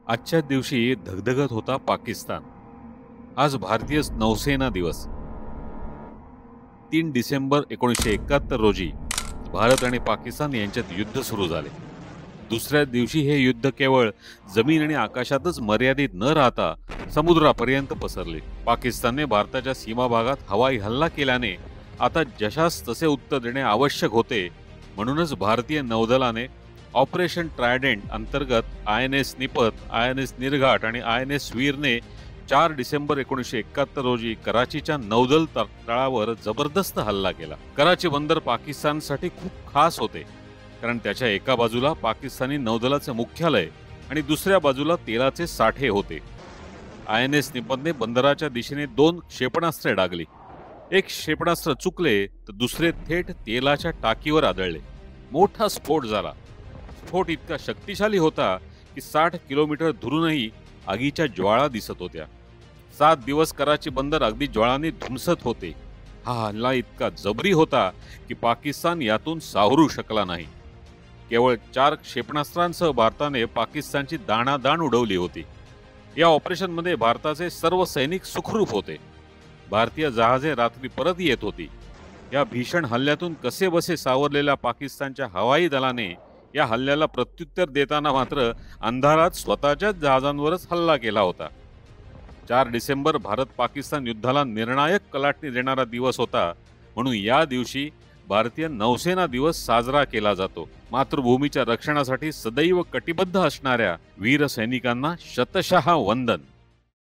आजच्या दिवशी धगधगत होता पाकिस्तान। आज भारतीय नौसेना दिवस 3 डिसेंबर 1971 रोजी भारत आणि पाकिस्तान यांच्यात युद्ध सुरू झाले। दुसऱ्या दिवशी हे युद्ध केवळ जमीन आणि आकाशातच मर्यादित न राहता समुद्रापर्यंत पसरले। पाकिस्तानने भारताच्या सीमा भागात हवाई हल्ला केल्याने आता जशास तसे उत्तर देणे आवश्यक होते। म्हणूनच भारतीय नौदलाने ऑपरेशन ट्रायडेंट अंतर्गत INS निपत, INS निर्घाट आणि INS वीरने 4 डिसेंबर 1971 रोजी कराचीच्या नौदल तळावर जबरदस्त हल्ला केला। कराची बंदर पाकिस्तानसाठी खूप खास होते, कारण त्याच्या एका बाजूला पाकिस्तानी नौदलाचे मुख्यालय आणि दुसऱ्या बाजूला तेलाचे साठे होते। INS निपतने बंदराच्या दिशेने 2 क्षेपणास्त्रे डागली। एक क्षेपणास्त्र चुकले तर दुसरे थेट तेलाच्या टाकीवर आदळले। मोठा स्फोट झाला। स्फोट इतका शक्तिशाली होता की 60 किलोमीटर दुरूनही आगीच्या ज्वाळा दिसत होत्या। 7 दिवस कराची बंदर अगदी ज्वाळांनी धुमसत होते। हा हल्ला इतका जबरी होता की पाकिस्तान यातून सावरू शकला नाही। केवळ 4 क्षेपणास्त्रांसह भारताने पाकिस्तानची दाणादाण उडवली होती। या ऑपरेशनमध्ये भारताचे सर्व सैनिक सुखरूप होते। भारतीय जहाजे रात्री परत येत होती। या भीषण हल्ल्यातून कसेबसे सावरलेल्या पाकिस्तानच्या हवाई दलाने या हल्ल्याला प्रत्युत्तर देताना मात्र अंधारात स्वतःच्याच जहाजांवरच हल्ला केला होता। 4 डिसेंबर भारत पाकिस्तान युद्धाला निर्णायक कलाटणी देणारा दिवस होता, म्हणून या दिवशी भारतीय नौसेना दिवस साजरा केला जातो। मातृभूमीच्या रक्षणासाठी सदैव कटिबद्ध असणाऱ्या वीर सैनिकांना शतशः वंदन।